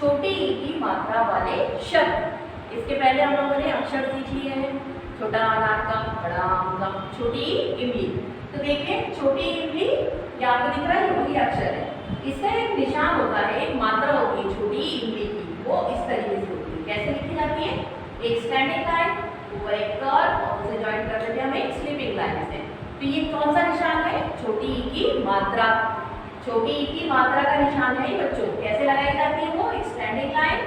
छोटी ई की मात्रा वाले शब्द। इसके पहले हम लोगों ने अक्षर सीख लिए हैं, छोटा अनार का, बड़ा आम का, छोटी इमली। तो देखिए छोटी इमली, ये आपको दिख रहा है, वही अक्षर है। इसका एक निशान होता है, एक मात्रा होती है छोटी इमली की, वो इस तरीके से होती है। कैसे लिखी जाती है? एक स्टैंडिंग लाइन, ऊपर एक कर्व और उसे ज्वाइन कर देते हैं हम एक स्लीपिंग लाइन से। तो ये कौन सा निशान है? छोटी ई की मात्रा। छोटी ई की मात्रा का निशान है बच्चों। कैसे लगाई जाती है वो? एक स्टैंडिंग लाइन,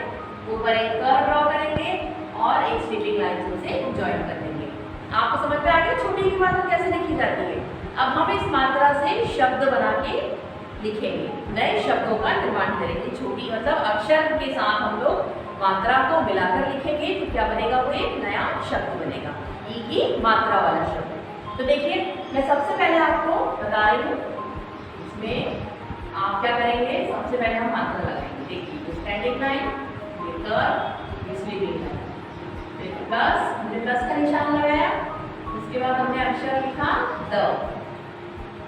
ऊपर एक कर्व ड्रॉ करेंगे और एक स्लीपिंग लाइन से उसे ज्वाइन कर देंगे। आपको समझ में आ गया छोटी ई की मात्रा कैसे लिखी जाती है? अब हम इस मात्रा से शब्द बना के लिखेंगे, नए शब्दों का निर्माण करेंगे। छोटी मतलब अक्षर के साथ हम लोग मात्रा को मिलाकर लिखेंगे तो क्या बनेगा? वो एक नया शब्द बनेगा, ई की मात्रा वाला शब्द। तो देखिए मैं सबसे पहले आपको बता रही हूँ, इसमें आप क्या करेंगे? सबसे पहले हम मात्रा लगाएंगे। देखिए स्टैंडिंग लाइन, ये कर्व, ये स्लीपिंग लाइन, फिर प्लस, हमने प्लस का निशान लगाया। उसके बाद हमने अक्षर लिखा द।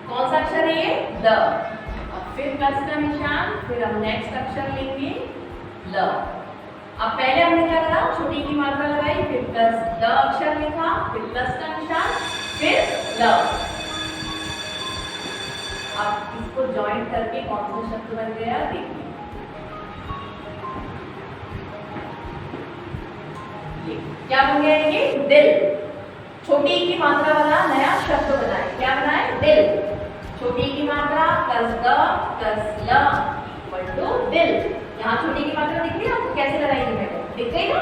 कौन सा अक्षर है ये? द। अब फिर प्लस का निशान, फिर हम नेक्स्ट अक्षर लेंगे ल। अब पहले हमने क्या करा? छोटी की मात्रा लगाई, फिर प्लस द अक्षर लिखा, फिर प्लस का निशान, फिर ल। अब इसको ज्वाइन करके कौन सा शब्द बन गया? देखिए ये क्या बन गया? ये दिल। छोटी की मात्रा वाला नया शब्द बनाए। क्या बनाए? दिल। छोटी की मात्रा प्लस द प्लस ल इक्वल टू दिल। यहाँ छोटी की मात्रा दिख रही है आपको? कैसे लगाएंगे मैंने? दिख गई ना?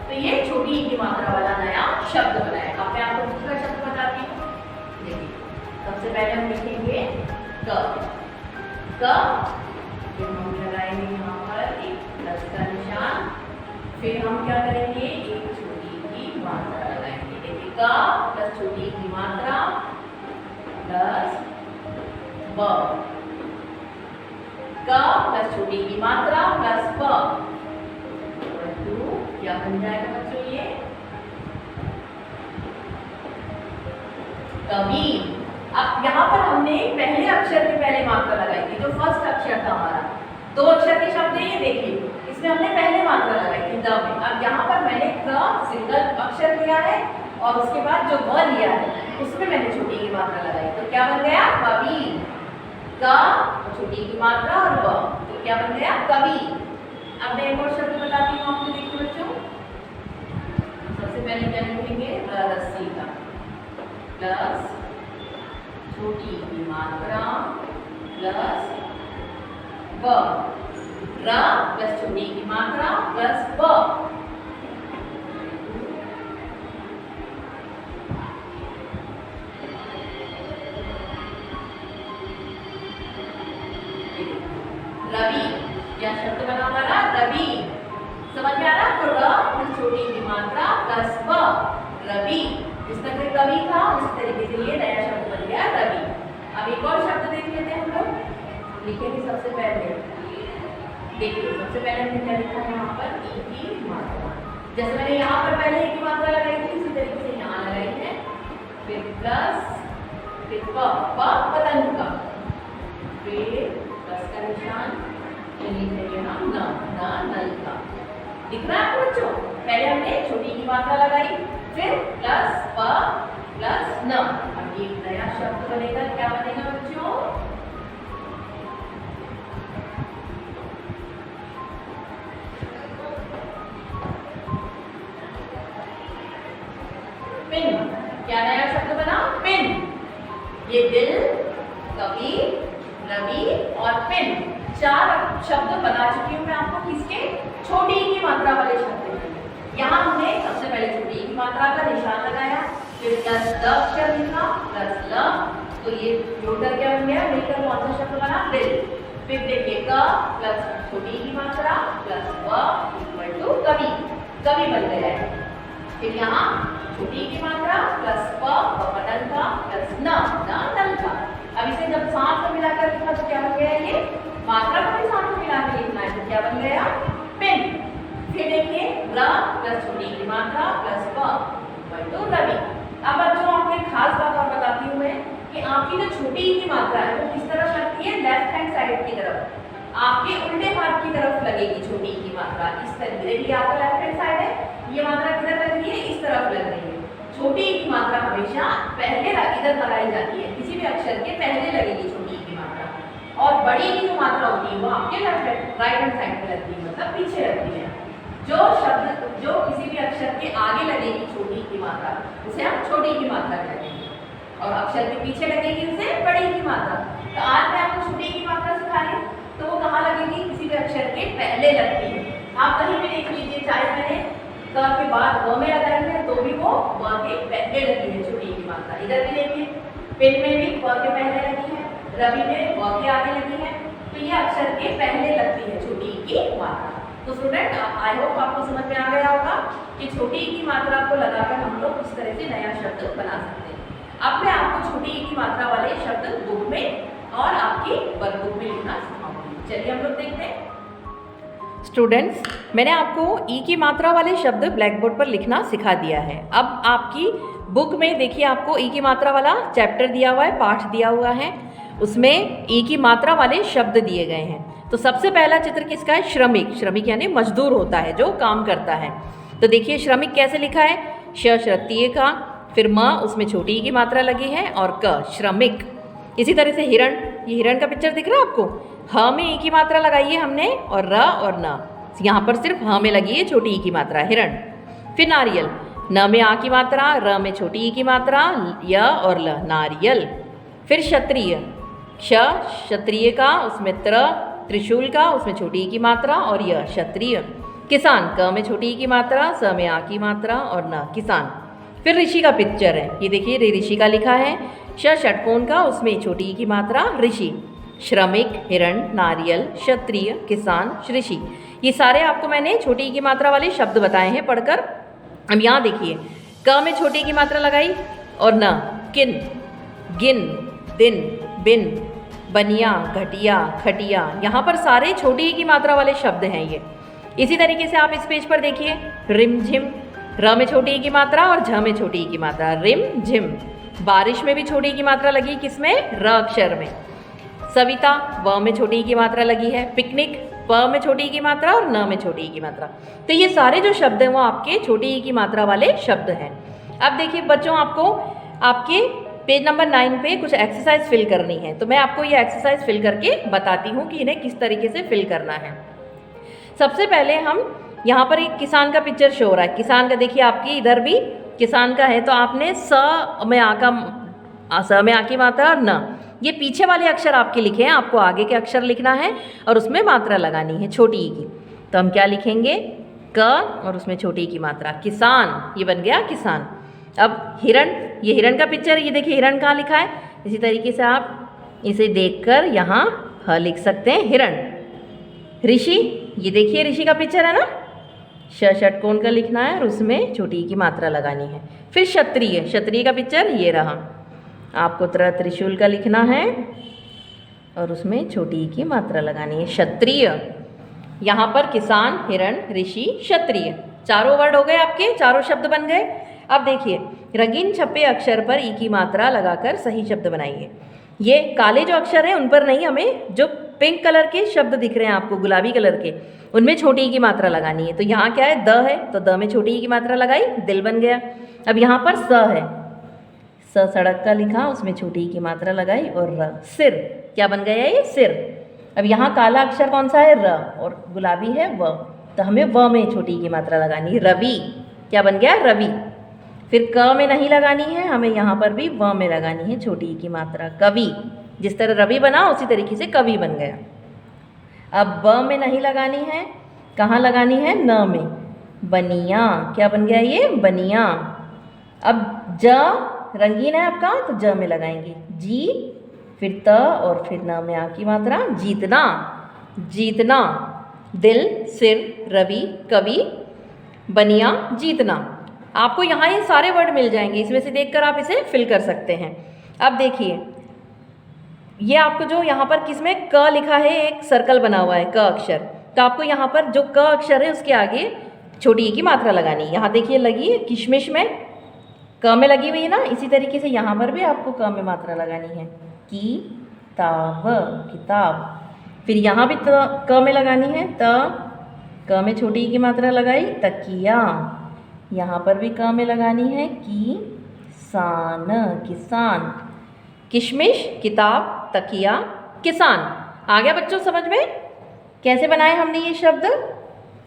तो ये छोटी की मात्रा वाला नया शब्द बनाया। अब मैं आपको दूसरा शब्द बताती हूँ। देखिए सबसे पहले हम लिखेंगे क। क हम लगाएंगे यहाँ पर एक प्लस का निशान, फिर हम क्या करेंगे? एक छोटी की मात्रा लगाएंगे। देखिए क प्लस छोटी की मात्रा प्लस ब। क प्लस छोटी की मात्रा प्लस ब क्या बन जाएगा बच्चों? ये कवि। अब यहाँ पर हमने पहले अक्षर की पहले मात्रा लगाई थी, जो फर्स्ट अक्षर था हमारा। दो अक्षर के शब्द है ये, देखिए इसमें हमने पहले मात्रा लगाई थी द में। अब यहाँ पर मैंने क सिंगल अक्षर लिया है और उसके बाद जो ब लिया है उसमें मैंने छोटी की मात्रा लगाई। तो क्या बन गया? कवि। क छोटी की मात्रा और ब, तो क्या बन गया? कवि। अब मैं एक और शब्द बताती हूँ आपको। देखिए बच्चों सबसे पहले क्या लिखेंगे? रस्सी का, प्लस छोटी की मात्रा प्लस ब। र प्लस छोटी की मात्रा प्लस ब। रवि। क्या शब्द बना हमारा? रवि। समझ में आ रहा? तो र प्लस छोटी की मात्रा प्लस ब, रवि। जिस तरह से कवि था उस तरीके से ये नया शब्द बन गया रवि। अब एक और शब्द देख लेते हैं हम लोग। लिखेंगे सबसे पहले, देखिए सबसे पहले हमने क्या लिखा है यहाँ पर? ई की मात्रा। जैसे मैंने यहाँ पर पहले ई की मात्रा लगाई थी उसी तरीके से यहाँ लगाई है, फिर प्लस, फिर प, पतंग का, फिर प्लस का निशान, लिखेंगे हम न, नल का। दिख रहा है आपको बच्चों? पहले हमने छोटी की मात्रा लगाई, फिर प्लस प प्लस न। अब ये नया शब्द बनेगा। क्या बनेगा बच्चों? पिन। क्या नया शब्द बना? पिन। ये दिल, कवि, रवि और पिन, चार शब्द बना चुकी हूँ मैं आपको। किसके? छोटी की मात्रा वाले शब्द। यहाँ हमने सबसे पहले छोटी की मात्रा का निशान लगाया, फिर प्लस द अक्षर लिखा प्लस ल, तो ये टोटल क्या बन गया? मिलकर कौन सा शब्द बना? दिल। फिर देखिए क प्लस छोटी की मात्रा प्लस व इक्वल टू कवि, कवि बन गया है। फिर यहाँ छोटी की मात्रा प्लस प पतंग का प्लस न, नल का। अब इसे जब साथ में मिलाकर लिखा तो क्या बन गया? ये मात्रा को भी साथ में मिला के लिखना है, तो क्या बन गया? पिन। फिर देखिए र प्लस छोटी की मात्रा प्लस प इक्वल टू रवि। अब बच्चों आपको एक खास बात और बताती हूँ मैं कि आपकी जो छोटी की मात्रा है वो किस तरफ लगती है? लेफ्ट हैंड साइड की तरफ। आपके उल्टे हाथ की तरफ लगेगी छोटी ई की मात्रा, इस तरीके। देखिए आपका लेफ्ट हैंड साइड है, ये मात्रा किधर लग रही है, इस तरफ लग रही है। छोटी ई की मात्रा हमेशा पहले इधर लगाई जाती है, किसी भी अक्षर के पहले लगेगी छोटी ई की मात्रा, और बड़ी की जो मात्रा होती है वो आपके राइट हैंड साइड पे लगती है, मतलब पीछे लगती है। जो शब्द जो किसी भी अक्षर के आगे लगेगी छोटी ई की मात्रा, उसे हम छोटी ई की मात्रा कहते हैं, और अक्षर के पीछे लगेगी उसे बड़ी ई की मात्रा। तो आज मैं आपको छोटी ई की मात्रा सिखा रही हूँ, तो वो कहाँ लगेगी, किसी भी अक्षर के पहले लगती है। आप कहीं भी देख लीजिए, चाहे मैंने क के बाद व में लगाई है तो भी वो व के पहले लगी है छोटी ई की मात्रा। इधर भी देखिए, पेन में भी व के पहले लगी है, रवि में व के आगे लगी है, तो ये अक्षर के पहले लगती है छोटी ई की मात्रा। तो स्टूडेंट, आई होप आपको समझ में आ गया होगा कि छोटी ई की मात्रा को लगाकर हम लोग किस तरह से नया शब्द बना सकते हैं। अब मैं आपको छोटी ई की मात्रा वाले शब्द बुक में और आपकी वर्कबुक में लिखना सिखाऊंगी। चलिए हम लोग देखते हैं। स्टूडेंट्स, मैंने आपको ई की मात्रा वाले शब्द ब्लैक बोर्ड पर लिखना सिखा दिया है। अब आपकी बुक में देखिए, आपको ई की मात्रा वाला चैप्टर दिया हुआ है, पाठ दिया हुआ है, उसमें ई की मात्रा वाले शब्द दिए गए हैं। तो सबसे पहला चित्र किसका है, श्रमिक। श्रमिक यानी मजदूर होता है, जो काम करता है। तो देखिए श्रमिक कैसे लिखा है, श श्रृत्तीय का, फिर म उसमें छोटी ई की मात्रा लगी है, और क श्रमिक। इसी तरह से हिरण, ये हिरण का पिक्चर दिख रहा है आपको, ह में ई की मात्रा लगाई है हमने, और र और न, यहाँ पर सिर्फ ह में लगी है छोटी ई की मात्रा, हिरण। फिर नारियल, न में आ की मात्रा, र में छोटी ई की मात्रा, य और ल, नारियल। फिर क्षत्रिय, क्ष क्षत्रिय का, उसमें त्रिशूल का, उसमें छोटी ई की मात्रा, और य क्षत्रिय। किसान, क में छोटी ई की मात्रा, स में आ की मात्रा, और न, किसान। फिर ऋषि का पिक्चर है, ये देखिए ऋषि का लिखा है, ष षटकोण का, उसमें छोटी ई की मात्रा, ऋषि। श्रमिक, हिरण, नारियल, क्षत्रिय, किसान, ऋषि, ये सारे आपको मैंने छोटी ई की मात्रा वाले शब्द बताए हैं पढ़कर। अब यहाँ देखिए, क में छोटी ई की मात्रा लगाई, और न, किन, गिन, दिन, बिन, बनिया, घटिया, खटिया, यहाँ पर सारे छोटी ई की मात्रा वाले शब्द हैं ये। इसी तरीके से आप इस पेज पर देखिए, रिमझिम, र में छोटी ई की मात्रा और झ में छोटी ई की मात्रा, रिम झिम। बारिश में भी छोटी ई की मात्रा लगी, किसमें, र अक्षर में। सविता, व में छोटी ई की मात्रा लगी है। पिकनिक, प में छोटी ई की मात्रा और न में छोटी ई की मात्रा। तो ये सारे जो शब्द हैं वो आपके छोटी ई की मात्रा वाले शब्द हैं। अब देखिए बच्चों, आपको आपके पेज नंबर 9 पे कुछ एक्सरसाइज फिल करनी है, तो मैं आपको ये एक्सरसाइज फिल करके बताती हूँ कि इन्हें किस तरीके से फिल करना है। सबसे पहले हम यहाँ पर एक किसान का पिक्चर शो हो रहा है। किसान का देखिए, आपकी इधर भी किसान का है, तो आपने स में आ की मात्रा और न, ये पीछे वाले अक्षर आपके लिखे हैं, आपको आगे के अक्षर लिखना है और उसमें मात्रा लगानी है छोटी ई की। तो हम क्या लिखेंगे, क और उसमें छोटी ई की मात्रा, किसान, ये बन गया किसान। अब हिरण, ये हिरण का पिक्चर, ये देखिए हिरण कहाँ लिखा है, इसी तरीके से आप इसे देखकर यहाँ ह लिख सकते हैं, हिरण। ऋषि, ये देखिए ऋषि का पिक्चर है ना, ष षटकोण का लिखना है और उसमें छोटी ई की मात्रा लगानी है। फिर क्षत्रिय, क्षत्रिय का पिक्चर ये रहा, आपको त्रिशूल का लिखना है और उसमें छोटी ई की मात्रा लगानी है, क्षत्रिय। यहाँ पर किसान, हिरण, ऋषि, क्षत्रिय, चारों वर्ड हो गए आपके, चारों शब्द बन गए। अब देखिए, रंगीन छपे अक्षर पर ई की मात्रा लगाकर सही शब्द बनाइए। ये काले जो अक्षर हैं उन पर नहीं, हमें जो पिंक कलर के शब्द दिख रहे हैं आपको, गुलाबी कलर के, उनमें छोटी ई की मात्रा लगानी है। तो यहाँ क्या है, द है, तो द में छोटी ई की मात्रा लगाई, दिल बन गया। अब यहाँ पर स है, स सड़क का लिखा, उसमें छोटी ई की मात्रा लगाई, और र, सिर, क्या बन गया ये, सिर। अब यहाँ काला अक्षर कौन सा है, र, और गुलाबी है व, तो हमें व में छोटी ई की मात्रा लगानी, रवि, क्या बन गया, रवि। फिर क में नहीं लगानी है, हमें यहाँ पर भी व में लगानी है छोटी ई की मात्रा, कवि। जिस तरह रवि बना उसी तरीके से कवि बन गया। अब ब में नहीं लगानी है, कहाँ लगानी है, न में, बनिया, क्या बन गया ये, बनिया। अब ज रंगीन है आपका, तो ज में लगाएंगे, जी, फिर त और फिर न में आ की मात्रा, जीतना, जीतना। दिल, सिर, रवि, कवि, बनिया, जीतना। आपको यहाँ ये सारे वर्ड मिल जाएंगे, इसमें से देखकर आप इसे फिल कर सकते हैं। अब देखिए, ये आपको जो यहाँ पर किसमें क लिखा है, एक सर्कल बना हुआ है, क अक्षर, तो आपको यहाँ पर जो क अक्षर है उसके आगे छोटी ई की मात्रा लगानी। यहाँ देखिए लगी है, किशमिश में क में लगी हुई है ना, इसी तरीके से यहाँ पर भी आपको क में मात्रा लगानी है, की ताब, किताब। फिर यहाँ भी क में लगानी है, क में छोटी ई की मात्रा लगाई, तकिया। यहाँ पर भी क में लगानी है, किसान, किसान। किशमिश, किताब, तकिया, किसान। आ गया बच्चों समझ में कैसे बनाए हमने ये शब्द?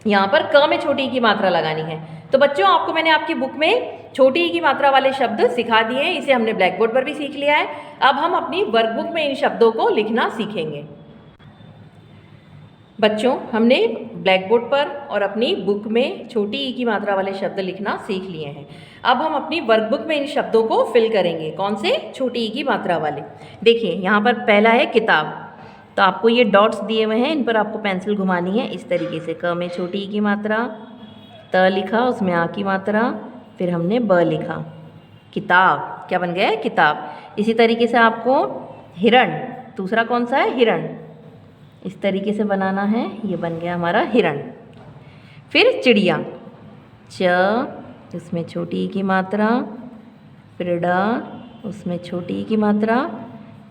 यहाँ पर क में छोटी ई की मात्रा लगानी है। तो बच्चों आपको मैंने आपकी बुक में छोटी ई की मात्रा वाले शब्द सिखा दिए हैं, इसे हमने ब्लैक बोर्ड पर भी सीख लिया है। अब हम अपनी वर्कबुक में इन शब्दों को लिखना सीखेंगे। बच्चों हमने ब्लैक बोर्ड पर और अपनी बुक में छोटी ई की मात्रा वाले शब्द लिखना सीख लिए हैं। अब हम अपनी वर्कबुक में इन शब्दों को फिल करेंगे। कौन से? छोटी ई की मात्रा वाले। देखिए यहाँ पर पहला है किताब, तो आपको ये डॉट्स दिए हुए हैं, इन पर आपको पेंसिल घुमानी है इस तरीके से। क में छोटी ई की मात्रा, त लिखा, उसमें आ की मात्रा, फिर हमने ब लिखा। किताब क्या बन गया है? किताब। इसी तरीके से आपको हिरण, दूसरा कौन सा है? हिरण। इस तरीके से बनाना है, ये बन गया हमारा हिरण। फिर चिड़िया, च उसमें छोटी ई की मात्रा, फिर ड उसमें छोटी ई की मात्रा,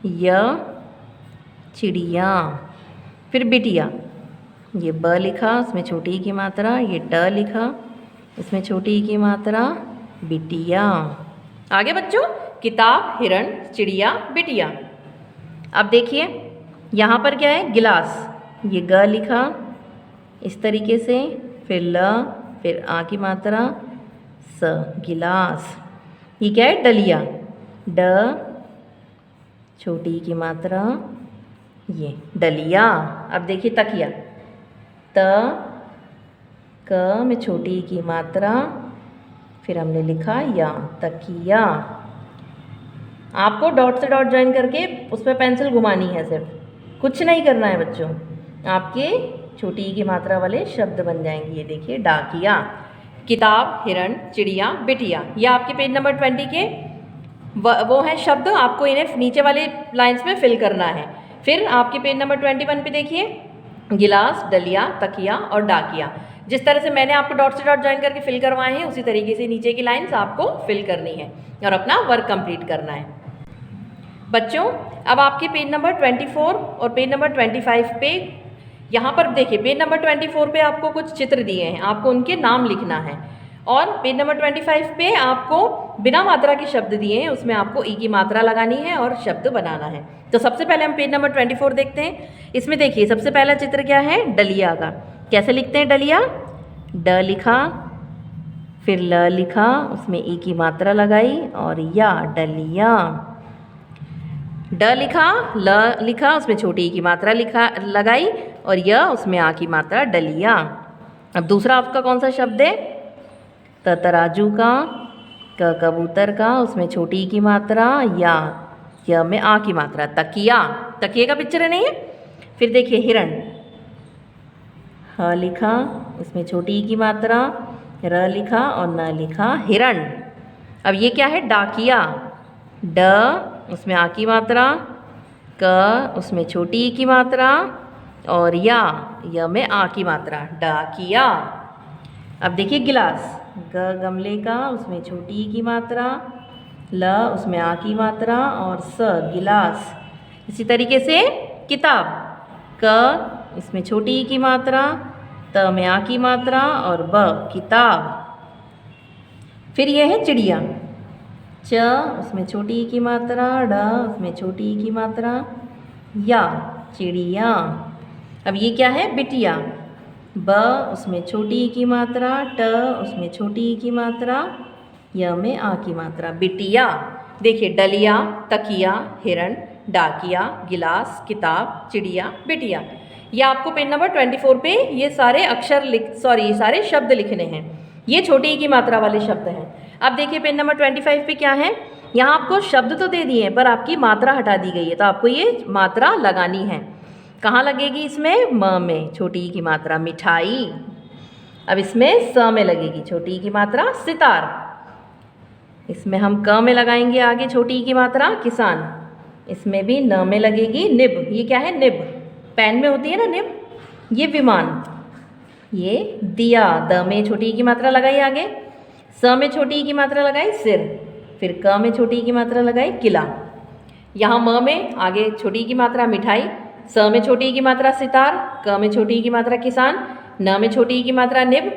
य चिड़िया। फिर बिटिया, ये ब लिखा, उसमें छोटी ई की मात्रा, ये ट लिखा, इसमें छोटी ई की मात्रा, बिटिया। आगे बच्चों किताब, हिरण, चिड़िया, बिटिया। अब देखिए यहाँ पर क्या है? गिलास, ये ग लिखा इस तरीके से, फिर ल, फिर आ की मात्रा, स, गिलास। ये क्या है? डलिया, ड छोटी ई की मात्रा, ये डलिया। अब देखिए तकिया, त क में छोटी ई की मात्रा, फिर हमने लिखा या, तकिया। आपको डॉट से डॉट ज्वाइन करके उस पर पेंसिल घुमानी है, सिर्फ कुछ नहीं करना है बच्चों। आपके छोटी ई की मात्रा वाले शब्द बन जाएंगे। ये देखिए डाकिया, किताब, हिरण, चिड़िया, बिटिया। ये आपके पेज नंबर 20 के वो हैं शब्द, आपको इन्हें नीचे वाले लाइंस में फिल करना है। फिर आपके पेज नंबर 21 पे देखिए गिलास, डलिया, तकिया और डाकिया। जिस तरह से मैंने आपको डॉट से डॉट ज्वाइन करके फिल करवाए हैं, उसी तरीके से नीचे की लाइंस आपको फिल करनी है और अपना वर्क कंप्लीट करना है। बच्चों अब आपके पेज नंबर 24 और पेज नंबर 25 पे, यहाँ पर देखिए पेज नंबर 24 पे आपको कुछ चित्र दिए हैं, आपको उनके नाम लिखना है। और पेज नंबर 25 पे आपको बिना मात्रा के शब्द दिए हैं, उसमें आपको ई की मात्रा लगानी है और शब्द बनाना है। तो सबसे पहले हम पेज नंबर 24 देखते हैं। इसमें देखिए सबसे पहला चित्र क्या है? डलिया का। कैसे लिखते हैं डलिया? ड लिखा, फिर ल लिखा, उसमें ई की मात्रा लगाई और या, डलिया। ड लिखा, ल लिखा, उसमें छोटी ई की मात्रा लगाई और य उसमें आ की मात्रा, डलिया। अब दूसरा आपका कौन सा शब्द है? त तराजू का, क कबूतर का, उसमें छोटी ई की मात्रा, या में आ की मात्रा, तकिया। तकिए का पिक्चर है नहीं है? फिर देखिए हिरण, ह लिखा, उसमें छोटी ई की मात्रा, र लिखा और न लिखा, हिरण। अब ये क्या है? डाकिया, ड उसमें आ की मात्रा, क उसमें छोटी ई की मात्रा और या में आ की मात्रा, डाकिया। अब देखिए गिलास, ग गमले का, उसमें छोटी ई की मात्रा, ल उसमें आ की मात्रा और स, गिलास। इसी तरीके से किताब, क इसमें छोटी ई की मात्रा, त में आ की मात्रा और ब, किताब। फिर यह है चिड़िया, च उसमें छोटी ई की मात्रा, ड उसमें छोटी ई की मात्रा, या, चिड़िया। अब ये क्या है? बिटिया, ब उसमें छोटी ई की मात्रा, ट उसमें छोटी ई की मात्रा, य में आ की मात्रा, बिटिया। देखिए डलिया, तकिया, हिरण, डाकिया, गिलास, किताब, चिड़िया, बिटिया। ये आपको पेज नंबर 24 पे ये सारे सारे शब्द लिखने हैं। ये छोटी ई की मात्रा वाले शब्द हैं। अब देखिए पेज नंबर 25 पे क्या है? यहाँ आपको शब्द तो दे दिए हैं पर आपकी मात्रा हटा दी गई है, तो आपको ये मात्रा लगानी है। कहाँ लगेगी? इसमें म में छोटी ई की मात्रा, मिठाई। अब इसमें स में लगेगी छोटी ई की मात्रा, सितार। इसमें हम क में लगाएंगे आगे छोटी ई की मात्रा, किसान। इसमें भी न में लगेगी, निब। ये क्या है? निब, पेन में होती है ना निब। ये विमान। ये दिया, द में छोटी ई की मात्रा लगाई आगे, स में छोटी ई की मात्रा लगाई, सिर। फिर क में छोटी ई की मात्रा लगाई, किला। यहाँ म में आगे छोटी ई की मात्रा, मिठाई, स में छोटी ई की मात्रा सितार, क में छोटी ई की मात्रा किसान, न में छोटी ई की मात्रा निब,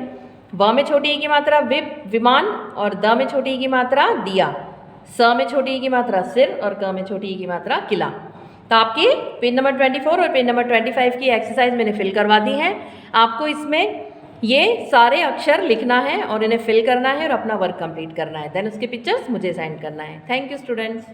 व में छोटी ई की मात्रा विमान और द में छोटी ई की मात्रा दिया, स में छोटी ई की मात्रा सिर और क में छोटी ई की मात्रा किला। तो आपकी पेज नंबर 24 और पेज नंबर 25 की एक्सरसाइज मैंने फिल करवा दी है। आपको इसमें ये सारे अक्षर लिखना है और इन्हें फिल करना है और अपना वर्क कंप्लीट करना है, देन उसके पिक्चर्स मुझे सेंड करना है। Thank you students.